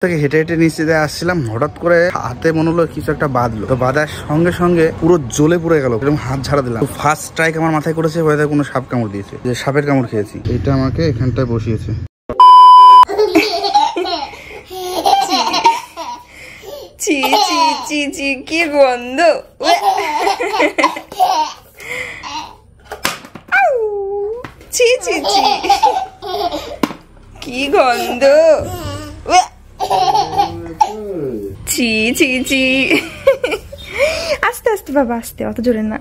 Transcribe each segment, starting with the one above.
থেকে হেঁটে হেঁটে নিচে আসছিলাম, হঠাৎ করে হাতে মনে হলো কিছু একটা বাঁধলো। তো বাঁধার সঙ্গে সঙ্গে পুরো জ্বলে পুড়ে গেল, এরকম হাত ঝাড়া দিলাম। ফার্স্ট স্ট্রাইক আমার মাথায় করেছে, হয়তো কোনো সাপ কামড় দিয়েছে, যে সাপের কামড় খেয়েছি। এটা আমাকে এখানটায় বসিয়েছে। চি চি চি চি, কি গন্ধ! চি চি চি, কি গন্ধ! চি চি চি, আস্তে আস্তে বাবা, আস্তে, অত জোরে না।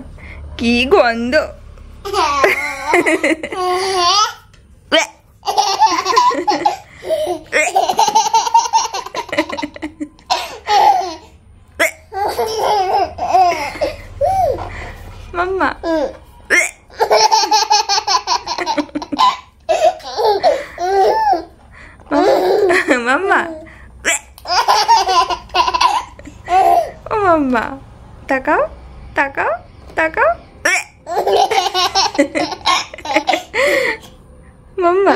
কি গন্ধ! মাম্মা, মাম্মা, ও মাম্মা, তাকাও তাকাও তাকাও, মাম্মা,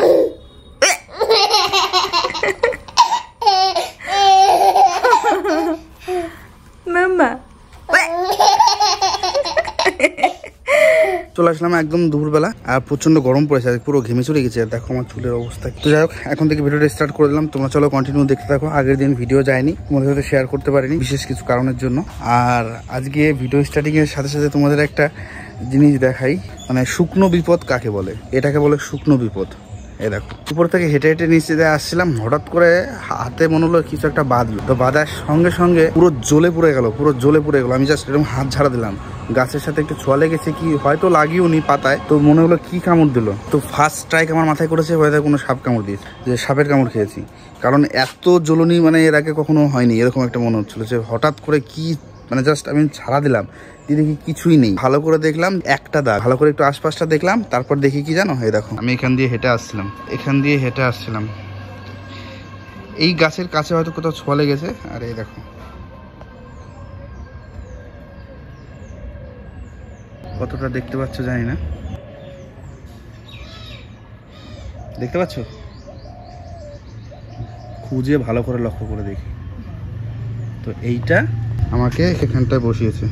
মাম্মা। চলে আসলাম একদম দুপুরবেলা, আর প্রচন্ড গরম পড়েছে, পুরো ঘেমে চলে গেছে। দেখো আমার চুলের অবস্থা। তো যাই হোক, এখন থেকে ভিডিওটা স্টার্ট করে দিলাম। তোমরা চলো কন্টিনিউ দেখতে থাকো। আগের দিন ভিডিও যায়নি, তোমাদের সাথে শেয়ার করতে পারিনি বিশেষ কিছু কারণের জন্য। আর আজকে ভিডিও স্টার্টিং এর সাথে সাথে তোমাদের একটা জিনিস দেখাই, মানে শুকনো বিপদ কাকে বলে। এটাকে বলে শুকনো বিপদ। এই দেখো, উপর থেকে হেঁটে হেঁটে নিচে আসছিলাম, হঠাৎ করে হাতে মনে হলো কিছু একটা বাঁধলো। তো বাঁধার সঙ্গে সঙ্গে পুরো জ্বলে পুড়ে গেল, পুরো জ্বলে পুড়ে গেল। আমি জাস্ট এরকম হাত ঝাড়া দিলাম, গাছের সাথে একটু ছোঁয়া লেগেছে, কি হয়তো লাগিও নি পাতায়, তো মনে হলো কি কামড় দিল। তো ফার্স্ট স্ট্রাইক আমার মাথায় করেছে, হয়তো কোনো সাপ কামড় দিয়েছে, যে সাপের কামড় খেয়েছি। কারণ এত জ্বলনি মানে এর আগে কখনো হয়নি, এরকম একটা মনে হচ্ছিল যে হঠাৎ করে কি, মানে জাস্ট আমি ছাড়া দিলাম, দেখি কিছুই নেই। ভালো করে দেখলাম একটা দাগ, ভালো করে একটু আশপাশটা দেখলাম, তারপর দেখি কি জানো, এই দেখো আমি এখান দিয়ে হেঁটে আসছিলাম, এই গাছের কাছে হয়তো কোথাও ছোঁয়া লেগেছে। আর এই দেখো কতটা দেখতে পাচ্ছ জানি না, দেখতে পাচ্ছ? খুঁজে ভালো করে লক্ষ্য করে দেখি। তো এইটা আমাকে এখানটায় বসিয়েছে,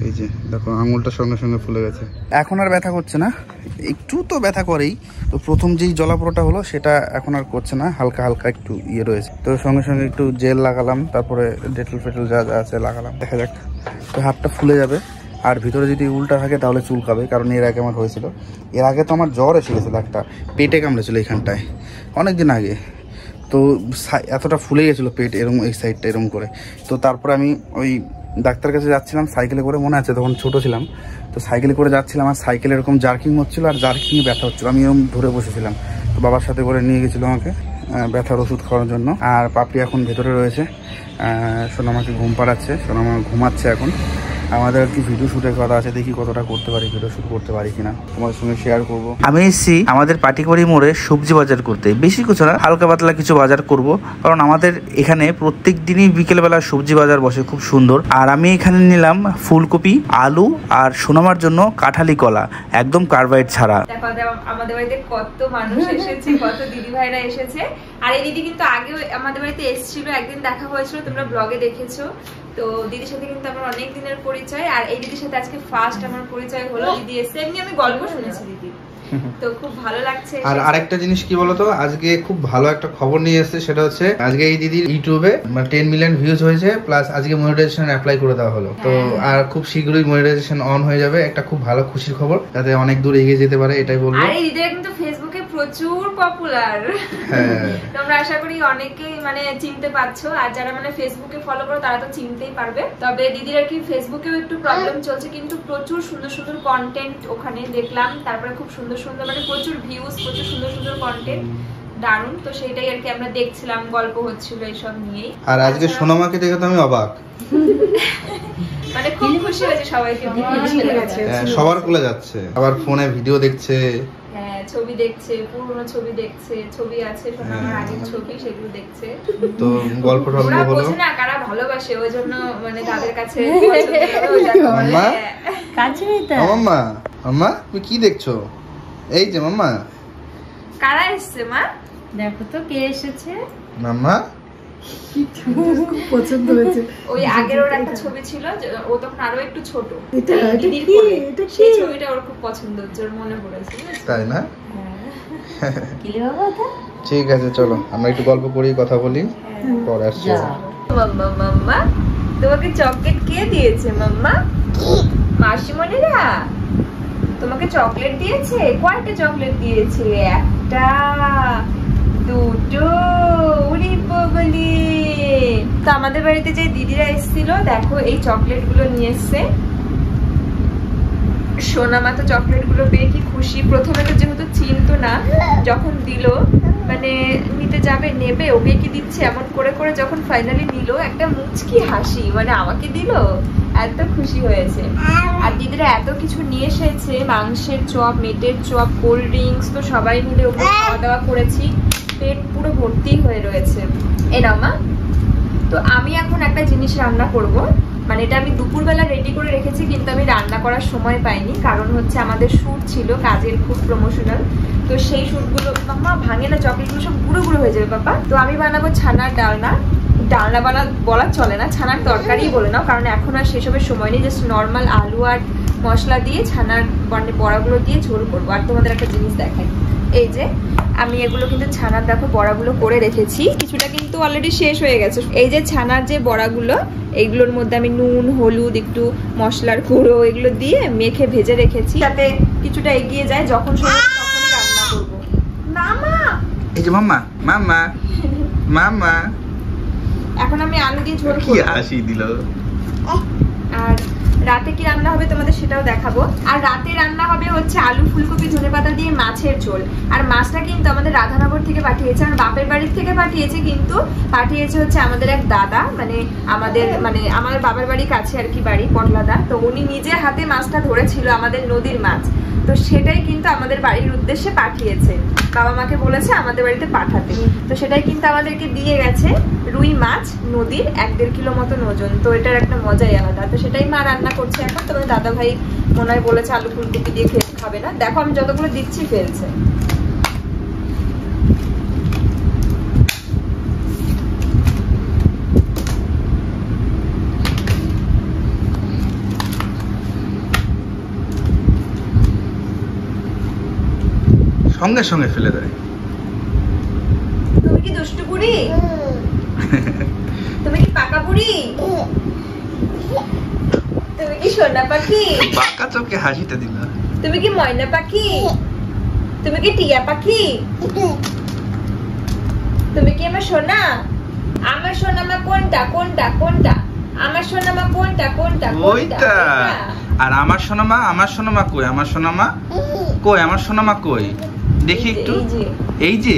এই যে দেখো আঙুলটার সঙ্গে সঙ্গে ফুলে গেছে। এখন আর ব্যথা করছে না, একটু তো ব্যথা করেই। তো প্রথম যেই জলাপোড়াটা হলো সেটা এখন আর করছে না, হালকা হালকা একটু ইয়ে রয়েছে। তো সঙ্গে সঙ্গে একটু জেল লাগালাম, তারপরে ডেটল ফেটল যা যা আছে লাগালাম, দেখা যাক। তো হাতটা ফুলে যাবে, আর ভিতরে যদি উল্টা থাকে তাহলে চুলকাবে, কারণ এর আগে আমার হয়েছিল। এর আগে তো আমার জ্বর এসে গেছিলো, একটা পেটে কামড়েছিল এখানটায় অনেক দিন আগে। তো এতটা ফুলে গেছিলো পেট, এরকম এই সাইডটা এরকম করে। তো তারপরে আমি ওই ডাক্তার কাছে যাচ্ছিলাম সাইকেলে করে, মনে আছে তখন ছোট ছিলাম। তো সাইকেলে করে যাচ্ছিলাম, আর সাইকেলে এরকম জার্কিং হচ্ছিলো, আর জার্কিংয়ে ব্যথা হচ্ছিলো। আমি এরকম ধরে বসেছিলাম। তো বাবার সাথে করে নিয়ে গেছিলো আমাকে ব্যথার ওষুধ খাওয়ার জন্য। আর পাপড়ি এখন ভেতরে রয়েছে, সোনামাকে ঘুম পাড়াচ্ছে, সোনামা ঘুমাচ্ছে এখন। আমাদের আর কি ভিডিও শুটের কথা আছে, দেখি কতটা করতে পারি, ভিডিও শুট করতে পারি কিনা, তোমাদের সঙ্গে শেয়ার করব। আমি এসেছি আমাদের পাটিকবাড়ি মোড়ে সবজি বাজার করতে, বেশি কিছু না, হালকা পাতলা কিছু বাজার করব। কারণ আমাদের এখানে প্রত্যেক দিনই বিকেলবেলা সবজি বাজার বসে, খুব সুন্দর। আর আমি এখানে নিলাম ফুলকপি, আলু, আর সোনামার জন্য কাঁঠালি কলা, একদম কার্বাইড ছাড়া। আমাদের বাড়িতে কত মানুষ এসেছে, কত দিদি ভাইরা এসেছে। আর এই দিদি কিন্তু আগেও আমাদের বাড়িতে এসেছিল, একদিন দেখা হয়েছিল, তোমরা ব্লগে দেখেছো। তো দিদির সাথে কিন্তু আমার অনেক দিনের পরিচয়, আর এই দিদির সাথে আজকে ফার্স্ট আমার পরিচয় হলো। দিদি এসে এমনি আমি গল্প শুনেছি দিদি, তো খুব ভালো লাগছে। আর আরেকটা জিনিস কি বলতো, আজকে খুব ভালো একটা খবর নিয়ে এসেছে, সেটা হচ্ছে আজকে এই দিদির ইউটিউবে 10 মিলিয়ন ভিউজ হয়েছে, প্লাস আজকে মনিটাইজেশন অ্যাপ্লাই করে দেওয়া হলো। তো আর খুব শীঘ্রই মনিটাইজেশন অন হয়ে যাবে, একটা খুব ভালো খুশির খবর, যাতে অনেক দূর এগিয়ে যেতে পারে, এটাই বলবো। আর এই দিদিরা কিন্তু ফেসবুকে প্রচুর পপুলার, তোমরা আশা করি অনেকেই মানে চিনতে পারছো। আর যারা মানে ফেসবুকে ফলো করো তারা তো চিনতেই পারবে। তবে দিদির আর কি ফেসবুকেও একটু প্রবলেম চলছে, কিন্তু প্রচুর সুন্দর সুন্দর কন্টেন্ট ওখানে দেখলাম। তারপরে খুব সুন্দর সুন্দর মানে প্রচুর ভিউজ, প্রচুর সুন্দর সুন্দর কন্টেন্ট, দারুণ। তো সেটাই আর কি আমরা দেখছিলাম, গল্প হচ্ছিল এইসব নিয়েই। আর আজকে সোনামাকে দেখে তো আমি অবাক, মানে খুব খুশি হয়েছে, সবাইকে সবার কোলে যাচ্ছে, আবার ফোনে ভিডিও দেখছে, ছবি দেখছে, পুরনো ছবি দেখছে, ছবি আছে সোনামার আগের ছবি, সেগুলো দেখছে। তো গল্প টল্প হলো, বোঝে না কারা ভালোবাসে, ওই জন্য মানে তাদের কাছে মাম্মা কাছে এটা। মাম্মা, মাম্মা তুমি কি দেখছো? এই যে মাম্মা, কারা এসেছে মা, দেখো তো কে এসেছে। মাম্মা খুব পছন্দ হয়েছে। ওই আগের ওর একটা ছবি ছিল, ও তখন আরো একটু ছোট, এটা দিদির কি? কোলে। এটা কি? সেই ছবিটা ওর খুব পছন্দ হচ্ছে, ওর মনে পড়েছে। তাই না? কিলে বাবা এটা? ঠিক আছে, চলো আমরা একটু গল্প করি, কথা বলি, পরে আসছি। মাম্মা মাম্মা তোমাকে চকলেট কে দিয়েছে? মাম্মা মাসিমণিরা তোমাকে চকলেট দিয়েছে? কয়টা চকলেট দিয়েছে? একটা, দুটো, উড়ি বগলি। তো আমাদের বাড়িতে যে দিদিরা এসেছিল, দেখো এই চকলেট গুলো নিয়ে এসছে। সোনামা তো চকলেট গুলো পেয়ে কি খুশি। প্রথমে তো যেহেতু চিনতো না, যখন দিল মানে নিতে যাবে নেবে, ওকে কি দিচ্ছে এমন করে করে যখন ফাইনালি নিল, একটা মুচকি হাসি, মানে আমাকে দিল, এত খুশি হয়েছে। আর দিদিরা এত কিছু নিয়ে এসেছে, মাংসের চপ, মেটের চপ, কোল্ড ড্রিঙ্কস, তো সবাই মিলে ওগুলো খাওয়া দাওয়া করেছি, পেট পুরো ভর্তি হয়ে রয়েছে। এ নাও মা। তো আমি এখন একটা জিনিস রান্না করব, মানে এটা আমি দুপুরবেলা রেডি করে রেখেছি, কিন্তু আমি রান্না করার সময় পাইনি, কারণ হচ্ছে আমাদের শুট ছিল কাজের, খুব প্রমোশনাল। তো সেই শুটগুলো, মাম্মা ভাঙে না, চকলেটগুলো সব গুঁড়ো গুঁড়ো হয়ে যাবে বাবা। তো আমি বানাবো ছানার ডালনা। ডালনা বলা চলে না, ছানার তরকারি বলে নাও, কারণ এখন আর সেসবের সময় নেই। জাস্ট নর্মাল আলু আর মশলা দিয়ে ছানার বড়াগুলো দিয়ে ঝোল করবো। আর তোমাদের একটা জিনিস দেখাই, এই যে আমি এগুলো কিন্তু ছানার, দেখো বড়াগুলো করে রেখেছি, কিছুটা কিন্তু অলরেডি শেষ হয়ে গেছে। এই যে ছানার যে বড়াগুলো, এইগুলোর মধ্যে আমি নুন, হলুদ, একটু মশলার গুঁড়ো এগুলো দিয়ে মেখে ভেজে রেখেছি, যাতে কিছুটা এগিয়ে যায়, যখন সময় তখনই রান্না করবো। মামা, এই যে মাম্মা, মাম্মা, মাম্মা, এখন আমি আলু দিয়ে ঝোল কি করবো। হাসি দিল। আর রাতে কি রান্না হবে তোমাদের সেটাও দেখাবো। আর রাতে রান্না হবে হচ্ছে আলু, ফুলকপি, ধনেপাতা দিয়ে মাছের ঝোল। আর মাছটা কিন্তু আমাদের রাধানগর থেকে পাঠিয়েছে, আমার বাপের বাড়ির থেকে পাঠিয়েছে, কিন্তু পাঠিয়েছে হচ্ছে আমাদের এক দাদা, মানে আমার বাবার বাড়ির কাছে আর কি বাড়ি, পটলাদা। তো উনি নিজের হাতে মাছটা ধরেছিল, আমাদের নদীর মাছ, তো সেটাই কিন্তু আমাদের বাড়ির উদ্দেশ্যে পাঠিয়েছে। বাবা মাকে বলেছে আমাদের বাড়িতে পাঠাতে, তো সেটাই কিন্তু আমাদেরকে দিয়ে গেছে। রুই মাছ, নদীর 1-1.5 কিলো মতন ওজন। তো এটার একটা মজাই আলাদা। তো সেটাই মা রান্না করছে এখন। তোমার দাদা ভাই মনে হয় বলেছে আলু ফুলকপি দিয়ে খাবে না। দেখো আমি যতগুলো দিচ্ছি ফেলছে। সঙ্গে সঙ্গে ফেলে দেয়। তুমি কি দুষ্টু বুড়ি? তুমি কি পাকা বুড়ি? তুমি কি সোনা পাখি? বাঁকা চোখে হাসিতে দিল। তুমি কি ময়না পাখি? তুমি কি টিয়া পাখি? তুমি কি আমার সোনা? আমার সোনা মা কোনটা কোনটা কোনটা? আমার সোনা মা কোনটা কোনটা ওইটা। আর আমার সোনামা, আমার সোনামা কই? আমার সোনামা কই? আমার সোনামা কই? দেখি একটু। এই যে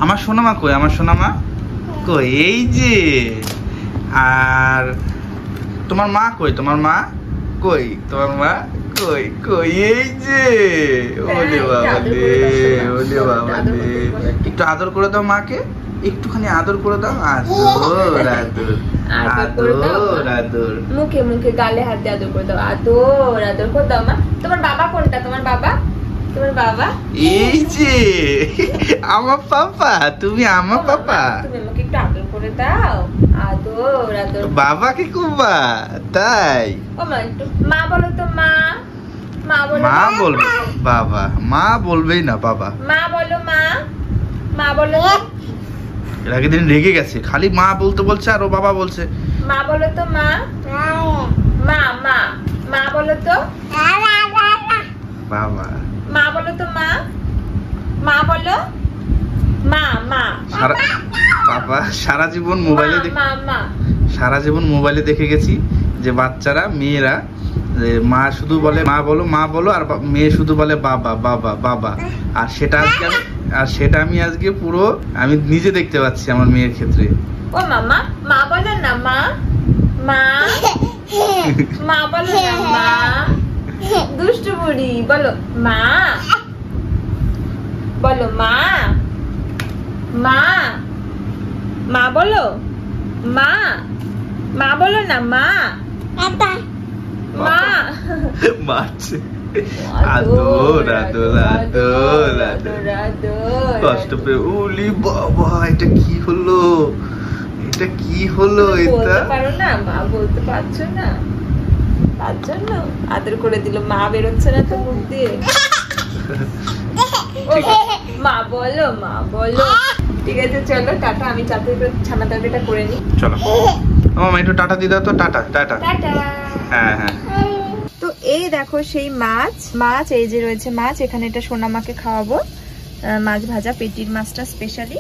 আমার সোনামা কই? আমার সোনামা কই? এই যে। আর তোমার মা কই? তোমার মা কই? তোমার মা কই? কই? এই যে। ওলে বাবা রে, ওলে বাবা রে। একটু আদর করে দাও মাকে, একটুখানি আদর করে দাও। আদর আদর আদর আদর, মুখে মুখে গালে হাত দিয়ে আদর করে দাও। আদর আদর করে দাও মা। তোমার বাবা কোনটা? তোমার বাবা, তোমার বাবা এই যে আমার পাপা। তুমি আমার পাপা। তুমি আমাকে একটু আদর করে দাও। আদর আদর। বাবাকে কুবা তাই? ও মা একটু মা বলো তো। মা, মা বলো। মা বলবে বাবা, মা বলবেই না বাবা। মা বলো। মা, মা বলো। এর আগের দিন রেগে গেছে, খালি মা বলতে বলছে আর ও বাবা বলছে। মা বলো তো। মা, মা মা মা বলো তো। বাবা মা বলো তো। মা, মা বলো। মা মা বাবা সারা জীবন মোবাইলে মা মা সারা জীবন মোবাইলে দেখে গেছি যে বাচ্চারা, মেয়েরা মা শুধু বলে মা বলো, মা বলো, আর মেয়ে শুধু বলে বাবা বাবা বাবা। আর সেটা আমি আজকে পুরো আমি নিজে দেখতে পাচ্ছি আমার মেয়ের ক্ষেত্রে। ও মামা মা বলো না। মা, মা মা বলো না। মা, দুষ্টু বুড়ি বলো। মা বলো। মা, মা মা বলো। মা, মা বলো না। মা, মা মারছে। আদর আদর আদর আদর। কষ্ট পেয়ে উলি বাবা, এটা কি হলো? এটা কি হলো? এটা বলতে পারো না, মা বলতে পারছো না, তার জন্য আদর করে দিল। মা বেরোচ্ছে না তো মুখ দিয়ে। মা বলো, মা বলো। ঠিক আছে চলো টাটা, আমি চাতে ছানা তরকারিটা করে নিই। চলো মামা একটু টাটা দিয়ে দাও তো। Tata tata. টাটা। হ্যাঁ হ্যাঁ। তো এই দেখো সেই মাছ এই যে রয়েছে মাছ, এখানে এটা সোনামাকে খাওয়াবো। মাছ ভাজা, পেটির মাছটা স্পেশালি।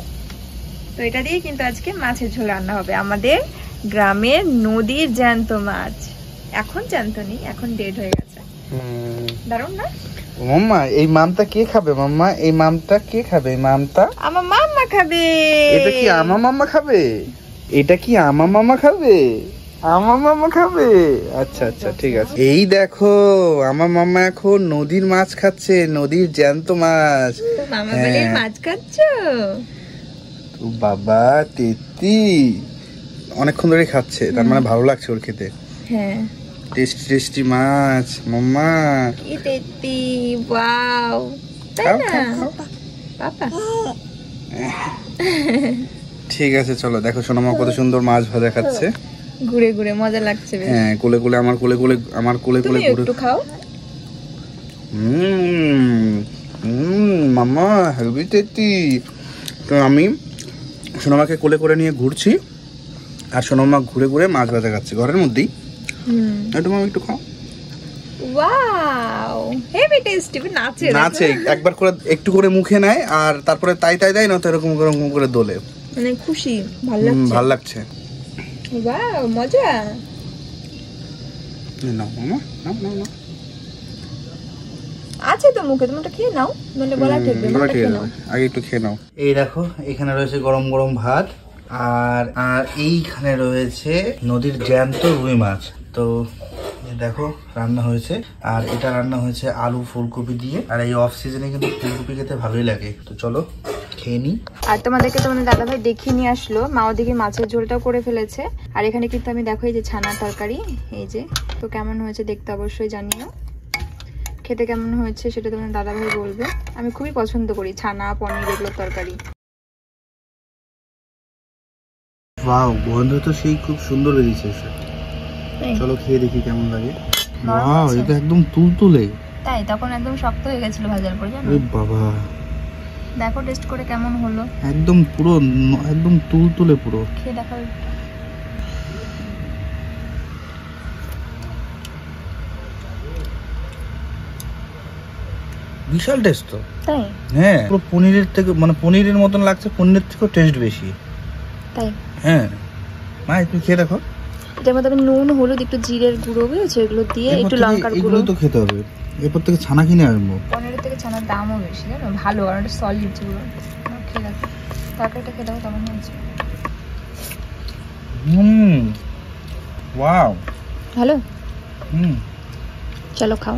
তো এটা দিয়ে কিন্তু আজকে মাছের ঝোল রান্না হবে। আমাদের গ্রামের নদীর জ্যান্ত মাছ। এখন জ্যান্ত নেই, এখন ডেড হয়ে গেছে। দারুণ না? মাম্মা এই মামটা কে খাবে? মাম্মা এই মামটা কে খাবে? এই মামটা আমার মাম্মা খাবে। এটা কি আমার মাম্মা খাবে? এটা কি আমার মামা খাবে? আমার মামা খাবে? আচ্ছা আচ্ছা ঠিক আছে। এই দেখো আমার মামা এখন নদীর মাছ খাচ্ছে, নদীর জ্যান্ত মাছ। মামা বলে মাছ খাচ্ছো? তো বাবা তেতি অনেকক্ষণ ধরে খাচ্ছে, তার মানে ভালো লাগছে ওর খেতে। হ্যাঁ টেস্টি টেস্টি মাছ মাম্মা। কি তেতি, ওয়াও। তাই খাও, না খাও, খাও। পাপা? ঠিক আছে চলো, দেখো সোনামা কত সুন্দর মাছ ভাজা খাচ্ছে। ঘুরে ঘুরে মজা লাগছে বেশ। হ্যাঁ কোলে কোলে আমার কোলে কোলে আমার কোলে কোলে তুমি ঘুরে। একটু খাও। মাম্মা হেলদি টেস্টি। তো আমি সোনামাকে কোলে করে নিয়ে ঘুরছি, আর সোনামা ঘুরে ঘুরে মাছ ভাজা খাচ্ছে ঘরের মধ্যেই। একটু মামা একটু খাও। Wow heavy tasty. নাচে নাচে একবার করে একটু করে মুখে নেয়, আর তারপরে তাই তাই দেয় না তো এরকম এরকম করে দোলে। মানে খুশি, ভালো লাগছে। ভালো লাগছে। ওয়াও মজা। নাও মামা নাও নাও নাও। আছে তো মুখে, তুমি খেয়ে নাও, নলে গলা ঠেকবে। গলা ঠেকে যাবে, আগে একটু খেয়ে নাও। এই দেখো এখানে রয়েছে গরম গরম ভাত, আর আর এইখানে রয়েছে নদীর জ্যান্ত রুই মাছ। তো দেখো রান্না হয়েছে, আর এটা রান্না হয়েছে আলু ফুলকপি দিয়ে। আর এই অফ সিজনে কিন্তু ফুলকপি খেতে ভালোই লাগে। তো চলো খেয়ে নি। আর তোমাদেরকে তোমাদের দাদা ভাই দেখিয়ে নিয়ে আসলো, মা ওদিকে মাছের ঝোলটাও করে ফেলেছে। আর এখানে কিন্তু আমি দেখো এই যে ছানা তরকারি, এই যে। তো কেমন হয়েছে দেখতে অবশ্যই জানিও, খেতে কেমন হয়েছে সেটা তোমাদের দাদা ভাই বলবে। আমি খুবই পছন্দ করি ছানা পনির এগুলোর তরকারি। ওয়াও গন্ধ তো সেই খুব সুন্দর বেরিয়েছে। চলো খেয়ে দেখি কেমন লাগে। ওয়াও এটা একদম তুলতুলে। তাই তখন একদম শক্ত হয়ে গেছিল ভাজার পর, জানো? আরে বাবা দেখো টেস্ট করে কেমন হলো। একদম পুরো একদম তুলতুলে পুরো। খেয়ে দেখো। বিশাল টেস্ট তো। তাই? হ্যাঁ পুরো পনিরের থেকে, মানে পনিরের মতন লাগছে, পনিরের থেকেও টেস্ট বেশি। তাই? হ্যাঁ মা একটু খেয়ে দেখো। এটার মধ্যে আমি নুন হলুদ একটু জিরের গুঁড়ো বুঝেছো এগুলো দিয়ে, একটু লঙ্কার গুঁড়ো। এগুলো তো খেতে হবে, এরপর থেকে ছানা কিনে আনবো। পনিরের থেকে ছানার দামও বেশি, জানো? ভালো, আর একটা সলিড পুরো। খেয়ে দেখো তরকারিটা, খেয়ে দেখো কেমন হয়েছে। ওয়াও ভালো। হুম চলো খাও।